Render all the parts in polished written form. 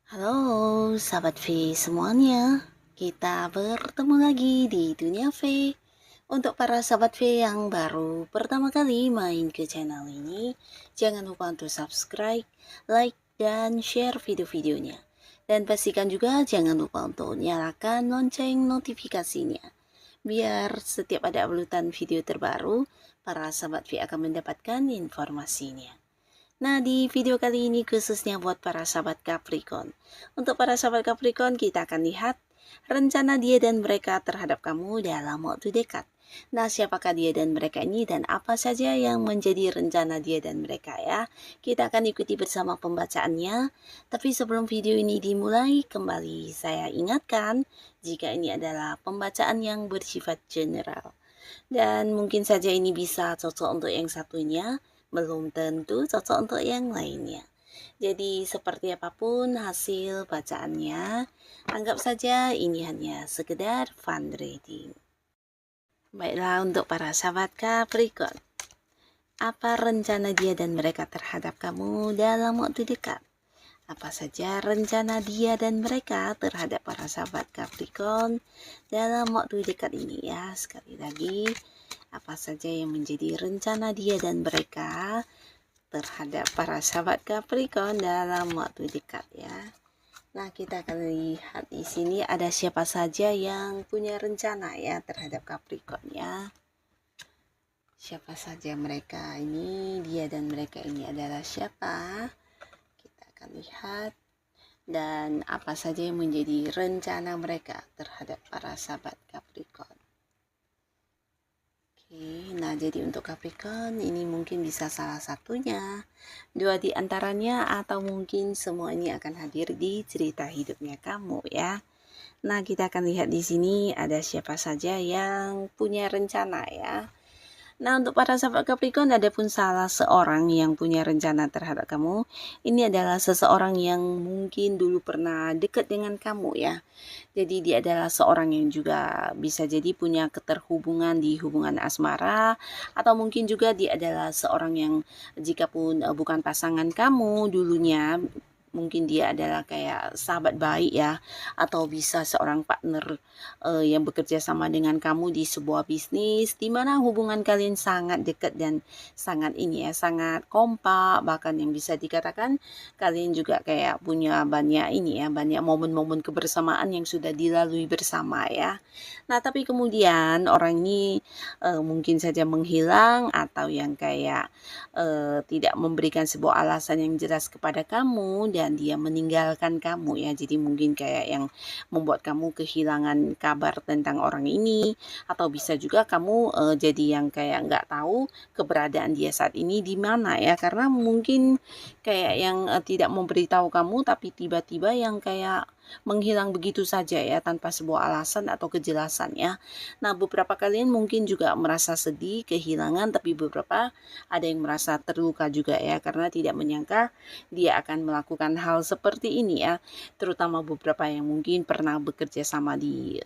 Halo, sahabat V semuanya. Kita bertemu lagi di Dunia V. Untuk para sahabat V yang baru pertama kali main ke channel ini, jangan lupa untuk subscribe, like, dan share video-videonya. Dan pastikan juga jangan lupa untuk nyalakan lonceng notifikasinya. Biar setiap ada uploadan video terbaru, para sahabat V akan mendapatkan informasinya. Nah, di video kali ini khususnya buat para sahabat Capricorn. Untuk para sahabat Capricorn, kita akan lihat rencana dia dan mereka terhadap kamu dalam waktu dekat. Nah, siapakah dia dan mereka ini dan apa saja yang menjadi rencana dia dan mereka ya? Kita akan ikuti bersama pembacaannya. Tapi sebelum video ini dimulai, kembali saya ingatkan jika ini adalah pembacaan yang bersifat general. Dan mungkin saja ini bisa cocok untuk yang satunya, belum tentu cocok untuk yang lainnya. Jadi seperti apapun hasil bacaannya, anggap saja ini hanya sekedar fun reading. Baiklah, untuk para sahabat Capricorn, apa rencana dia dan mereka terhadap kamu dalam waktu dekat? Apa saja rencana dia dan mereka terhadap para sahabat Capricorn dalam waktu dekat ini ya? Sekali lagi, apa saja yang menjadi rencana dia dan mereka terhadap para sahabat Capricorn dalam waktu dekat ya? Nah, kita akan lihat di sini ada siapa saja yang punya rencana ya terhadap Capricorn ya. Siapa saja mereka ini, dia dan mereka ini adalah siapa? Kita akan lihat. Dan apa saja yang menjadi rencana mereka terhadap para sahabat Capricorn. Oke, nah jadi untuk Capricorn ini mungkin bisa salah satunya, dua di antaranya, atau mungkin semua ini akan hadir di cerita hidupnya kamu ya. Nah, kita akan lihat di sini ada siapa saja yang punya rencana ya. Nah, untuk para sahabat Capricorn, ada pun salah seorang yang punya rencana terhadap kamu. Ini adalah seseorang yang mungkin dulu pernah dekat dengan kamu ya. Jadi dia adalah seorang yang juga bisa jadi punya keterhubungan di hubungan asmara, atau mungkin juga dia adalah seorang yang jikapun bukan pasangan kamu dulunya, mungkin dia adalah kayak sahabat baik ya, atau bisa seorang partner yang bekerja sama dengan kamu di sebuah bisnis di mana hubungan kalian sangat dekat dan sangat ini ya, sangat kompak, bahkan yang bisa dikatakan kalian juga kayak punya banyak ini ya, banyak momen-momen kebersamaan yang sudah dilalui bersama ya. Nah, tapi kemudian orang ini mungkin saja menghilang, atau yang kayak tidak memberikan sebuah alasan yang jelas kepada kamu dan dia meninggalkan kamu ya. Jadi mungkin kayak yang membuat kamu kehilangan kabar tentang orang ini, atau bisa juga kamu jadi yang kayak nggak tahu keberadaan dia saat ini di mana ya, karena mungkin kayak yang tidak memberitahu kamu, tapi tiba-tiba yang kayak menghilang begitu saja ya, tanpa sebuah alasan atau kejelasan ya. Nah, beberapa kalian mungkin juga merasa sedih, kehilangan, tapi beberapa ada yang merasa terluka juga ya, karena tidak menyangka dia akan melakukan hal seperti ini ya. Terutama beberapa yang mungkin pernah bekerja sama di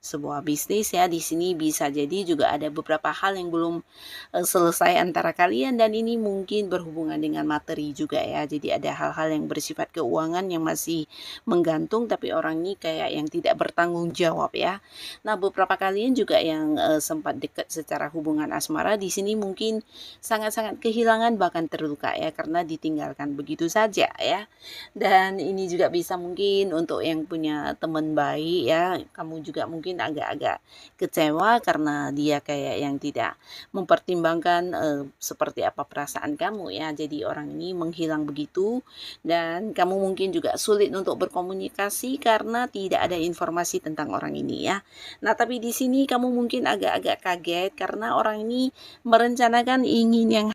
sebuah bisnis ya. Di sini bisa jadi juga ada beberapa hal yang belum selesai antara kalian, dan ini mungkin berhubungan dengan materi juga ya. Jadi ada hal-hal yang bersifat keuangan yang masih menggantung, tapi orang ini kayak yang tidak bertanggung jawab ya. Nah, beberapa kalian juga yang sempat dekat secara hubungan asmara di sini mungkin sangat-sangat kehilangan, bahkan terluka ya, karena ditinggalkan begitu saja ya. Dan ini juga bisa mungkin untuk yang punya teman baik ya, kamu juga mungkin agak-agak kecewa karena dia kayak yang tidak mempertimbangkan seperti apa perasaan kamu ya. Jadi orang ini menghilang begitu, dan kamu mungkin juga sulit untuk berkomunikasi karena tidak ada informasi tentang orang ini ya. Nah, tapi di sini kamu mungkin agak-agak kaget karena orang ini merencanakan ingin yang.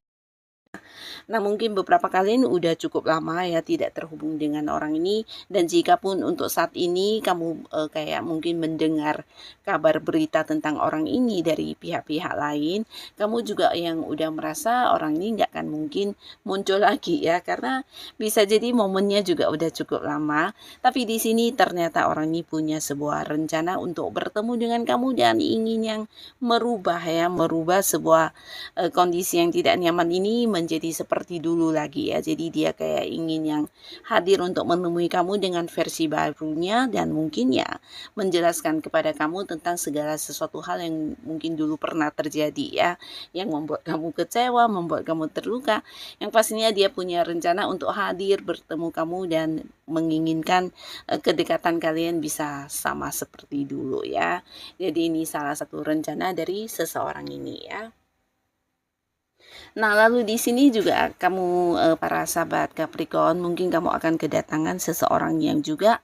Nah, mungkin beberapa kalian udah cukup lama ya tidak terhubung dengan orang ini, dan jika pun untuk saat ini kamu kayak mungkin mendengar kabar berita tentang orang ini dari pihak-pihak lain, kamu juga yang udah merasa orang ini nggak akan mungkin muncul lagi ya, karena bisa jadi momennya juga udah cukup lama. Tapi di sini ternyata orang ini punya sebuah rencana untuk bertemu dengan kamu dan ingin yang merubah sebuah kondisi yang tidak nyaman ini menjadi seperti seperti dulu lagi ya. Jadi dia kayak ingin yang hadir untuk menemui kamu dengan versi barunya, dan mungkin ya menjelaskan kepada kamu tentang segala sesuatu hal yang mungkin dulu pernah terjadi ya, yang membuat kamu kecewa, membuat kamu terluka. Yang pastinya dia punya rencana untuk hadir bertemu kamu dan menginginkan kedekatan kalian bisa sama seperti dulu ya. Jadi ini salah satu rencana dari seseorang ini ya. Nah, lalu di sini juga kamu para sahabat Capricorn, mungkin kamu akan kedatangan seseorang yang juga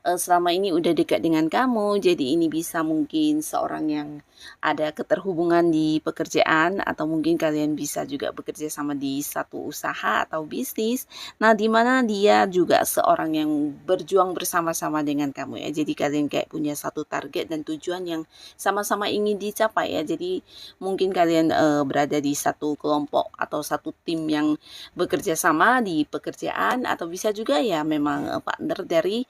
selama ini udah dekat dengan kamu. Jadi ini bisa mungkin seorang yang ada keterhubungan di pekerjaan, atau mungkin kalian bisa juga bekerja sama di satu usaha atau bisnis. Nah, di mana dia juga seorang yang berjuang bersama-sama dengan kamu ya. Jadi kalian kayak punya satu target dan tujuan yang sama-sama ingin dicapai ya. Jadi mungkin kalian berada di satu kelompok atau satu tim yang bekerja sama di pekerjaan, atau bisa juga ya memang partner dari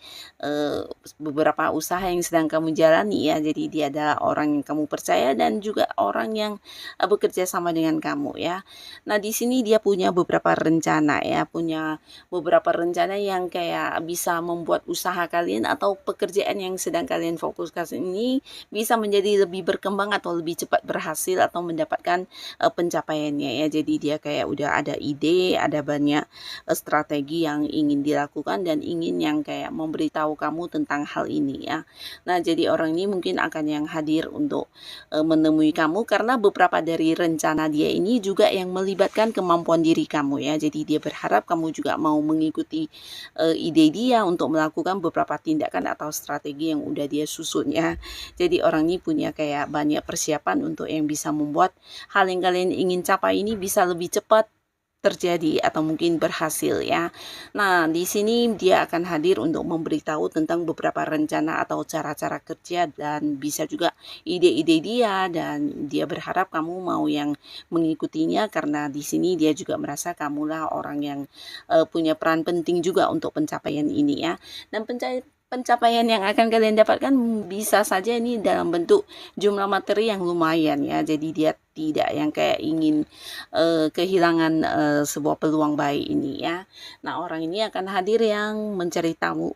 beberapa usaha yang sedang kamu jalani ya. Jadi dia adalah orang yang kamu percaya dan juga orang yang bekerja sama dengan kamu ya. Nah, di sini dia punya beberapa rencana ya, punya beberapa rencana yang kayak bisa membuat usaha kalian atau pekerjaan yang sedang kalian fokuskan ini bisa menjadi lebih berkembang atau lebih cepat berhasil atau mendapatkan pencapaiannya ya. Jadi dia kayak udah ada ide, ada banyak strategi yang ingin dilakukan dan ingin yang kayak memberitahu kamu tentang hal ini ya. Nah, jadi orang ini mungkin akan yang hadir untuk menemui kamu karena beberapa dari rencana dia ini juga yang melibatkan kemampuan diri kamu ya. Jadi dia berharap kamu juga mau mengikuti ide dia untuk melakukan beberapa tindakan atau strategi yang udah dia susun ya. Jadi orang ini punya kayak banyak persiapan untuk yang bisa membuat hal yang kalian ingin capai ini bisa lebih cepat terjadi atau mungkin berhasil ya. Nah, di sini dia akan hadir untuk memberitahu tentang beberapa rencana atau cara-cara kerja dan bisa juga ide-ide dia, dan dia berharap kamu mau yang mengikutinya karena di sini dia juga merasa kamulah orang yang punya peran penting juga untuk pencapaian ini ya. Dan pencapaian yang akan kalian dapatkan bisa saja ini dalam bentuk jumlah materi yang lumayan ya. Jadi dia tidak yang kayak ingin kehilangan sebuah peluang baik ini ya. Nah, orang ini akan hadir yang menceritakan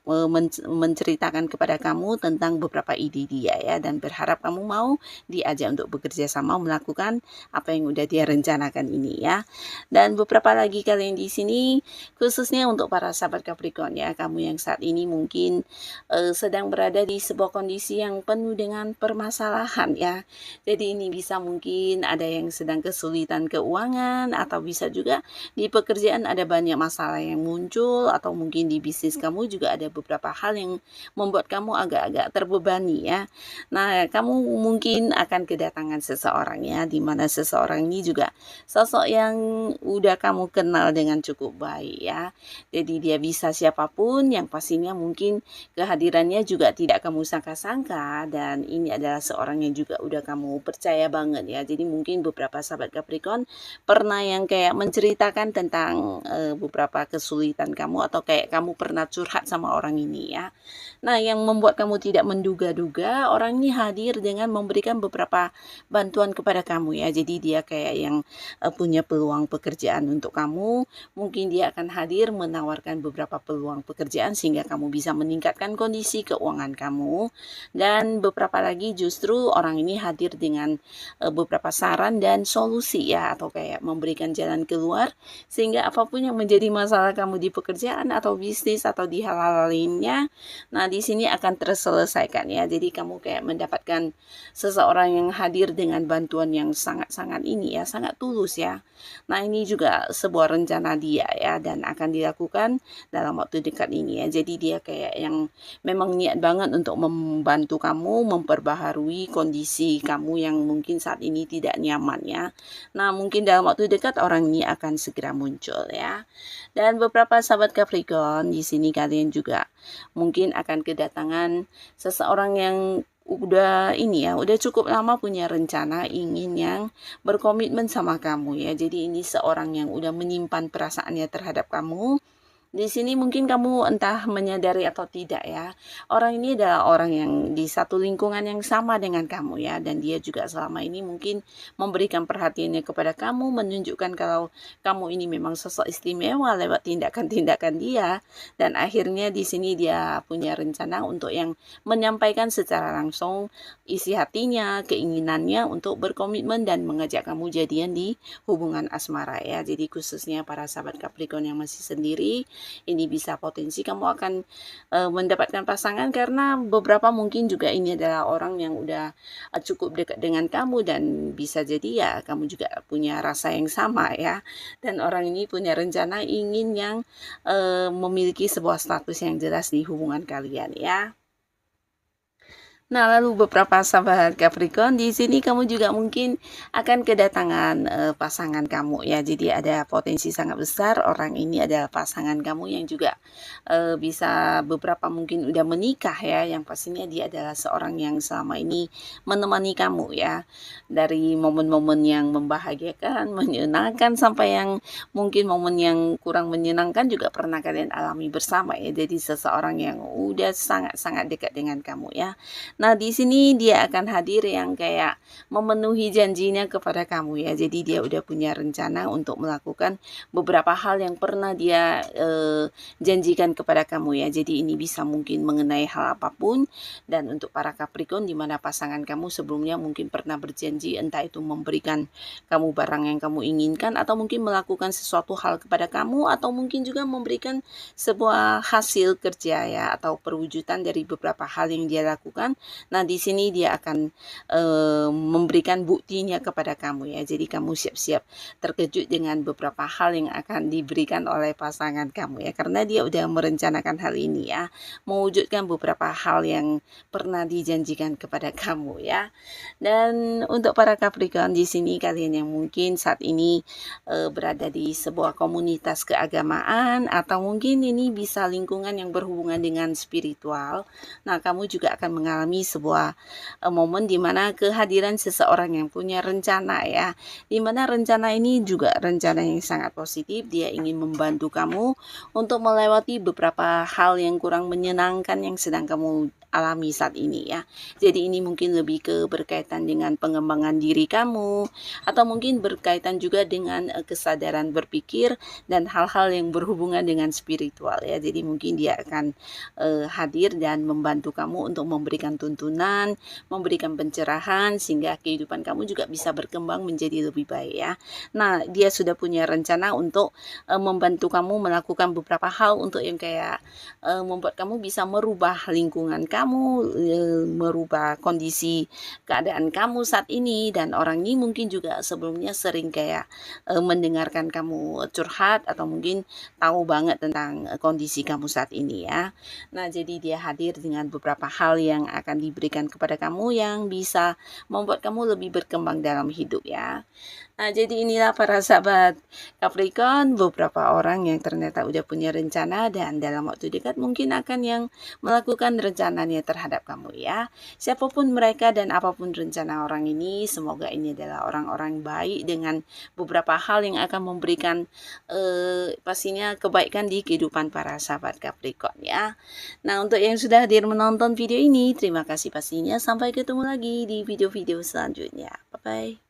kepada kamu tentang beberapa ide dia ya, dan berharap kamu mau diajak untuk bekerja sama melakukan apa yang udah dia rencanakan ini ya. Dan beberapa lagi kalian di sini, khususnya untuk para sahabat Capricorn ya, kamu yang saat ini mungkin sedang berada di sebuah kondisi yang penuh dengan permasalahan ya. Jadi ini bisa mungkin ada yang sedang kesulitan keuangan, atau bisa juga di pekerjaan ada banyak masalah yang muncul, atau mungkin di bisnis kamu juga ada beberapa hal yang membuat kamu agak-agak terbebani ya. Nah, kamu mungkin akan kedatangan seseorang ya, di mana seseorang ini juga sosok yang udah kamu kenal dengan cukup baik ya. Jadi dia bisa siapapun, yang pastinya mungkin kehadirannya juga tidak kamu sangka-sangka, dan ini adalah seorang yang juga udah kamu percaya banget ya. Jadi mungkin beberapa sahabat Capricorn pernah yang kayak menceritakan tentang beberapa kesulitan kamu, atau kayak kamu pernah curhat sama orang ini ya. Nah, yang membuat kamu tidak menduga-duga, orang ini hadir dengan memberikan beberapa bantuan kepada kamu ya. Jadi dia kayak yang punya peluang pekerjaan untuk kamu. Mungkin dia akan hadir menawarkan beberapa peluang pekerjaan sehingga kamu bisa meningkatkan kondisi keuangan kamu. Dan beberapa lagi justru orang ini hadir dengan beberapa saran dan solusi ya, atau kayak memberikan jalan keluar sehingga apapun yang menjadi masalah kamu di pekerjaan atau bisnis atau di hal-hal lainnya, nah di sini akan terselesaikan ya. Jadi kamu kayak mendapatkan seseorang yang hadir dengan bantuan yang sangat-sangat ini ya, sangat tulus ya. Nah, ini juga sebuah rencana dia ya, dan akan dilakukan dalam waktu dekat ini ya. Jadi dia kayak yang memang niat banget untuk membantu kamu memperbaharui kondisi kamu yang mungkin saat ini tidak nyaman ya. Nah, mungkin dalam waktu dekat orang ini akan segera muncul ya. Dan beberapa sahabat Capricorn, di sini kalian juga mungkin akan kedatangan seseorang yang udah ini ya, udah cukup lama punya rencana ingin yang berkomitmen sama kamu ya. Jadi ini seorang yang udah menyimpan perasaannya terhadap kamu, Di sini mungkin kamu entah menyadari atau tidak ya, orang ini adalah orang yang di satu lingkungan yang sama dengan kamu ya, dan dia juga selama ini mungkin memberikan perhatiannya kepada kamu, menunjukkan kalau kamu ini memang sosok istimewa lewat tindakan-tindakan dia, dan akhirnya di sini dia punya rencana untuk yang menyampaikan secara langsung isi hatinya, keinginannya untuk berkomitmen dan mengajak kamu jadian di hubungan asmara ya. Jadi khususnya para sahabat Capricorn yang masih sendiri, ini bisa potensi kamu akan mendapatkan pasangan karena beberapa mungkin juga ini adalah orang yang udah cukup dekat dengan kamu dan bisa jadi ya kamu juga punya rasa yang sama ya, dan orang ini punya rencana ingin yang memiliki sebuah status yang jelas di hubungan kalian ya. Nah, lalu beberapa sahabat Capricorn, di sini kamu juga mungkin akan kedatangan pasangan kamu ya. Jadi ada potensi sangat besar orang ini adalah pasangan kamu yang juga bisa beberapa mungkin udah menikah ya. Yang pastinya dia adalah seorang yang selama ini menemani kamu ya. Dari momen-momen yang membahagiakan, menyenangkan sampai yang mungkin momen yang kurang menyenangkan juga pernah kalian alami bersama ya. Jadi seseorang yang udah sangat-sangat dekat dengan kamu ya. Nah, di sini dia akan hadir yang kayak memenuhi janjinya kepada kamu ya. Jadi dia udah punya rencana untuk melakukan beberapa hal yang pernah dia janjikan kepada kamu ya. Jadi ini bisa mungkin mengenai hal apapun, dan untuk para Capricorn di mana pasangan kamu sebelumnya mungkin pernah berjanji entah itu memberikan kamu barang yang kamu inginkan atau mungkin melakukan sesuatu hal kepada kamu atau mungkin juga memberikan sebuah hasil kerja ya atau perwujudan dari beberapa hal yang dia lakukan. Nah, di sini dia akan memberikan buktinya kepada kamu ya. Jadi kamu siap-siap terkejut dengan beberapa hal yang akan diberikan oleh pasangan kamu ya. Karena dia udah merencanakan hal ini ya. Mewujudkan beberapa hal yang pernah dijanjikan kepada kamu ya. Dan untuk para Capricorn di sini kalian yang mungkin saat ini berada di sebuah komunitas keagamaan atau mungkin ini bisa lingkungan yang berhubungan dengan spiritual. Nah, kamu juga akan mengalami sebuah momen di mana kehadiran seseorang yang punya rencana ya, di mana rencana ini juga rencana yang sangat positif. Dia ingin membantu kamu untuk melewati beberapa hal yang kurang menyenangkan yang sedang kamu alami saat ini ya. Jadi ini mungkin lebih ke berkaitan dengan pengembangan diri kamu atau mungkin berkaitan juga dengan kesadaran berpikir dan hal-hal yang berhubungan dengan spiritual ya. Jadi mungkin dia akan hadir dan membantu kamu untuk memberikan tuntunan, memberikan pencerahan sehingga kehidupan kamu juga bisa berkembang menjadi lebih baik ya. Nah, dia sudah punya rencana untuk membantu kamu melakukan beberapa hal untuk yang kayak membuat kamu bisa merubah lingkungan kamu, merubah kondisi keadaan kamu saat ini, dan orang ini mungkin juga sebelumnya sering kayak mendengarkan kamu curhat atau mungkin tahu banget tentang kondisi kamu saat ini ya. Nah, jadi dia hadir dengan beberapa hal yang akan diberikan kepada kamu yang bisa membuat kamu lebih berkembang dalam hidup ya. Nah, jadi inilah para sahabat Capricorn, beberapa orang yang ternyata udah punya rencana dan dalam waktu dekat mungkin akan yang melakukan rencananya terhadap kamu ya. Siapapun mereka dan apapun rencana orang ini, semoga ini adalah orang-orang baik dengan beberapa hal yang akan memberikan pastinya kebaikan di kehidupan para sahabat Capricorn ya. Nah, untuk yang sudah hadir menonton video ini, terima kasih pastinya. Sampai ketemu lagi di video-video selanjutnya. Bye-bye.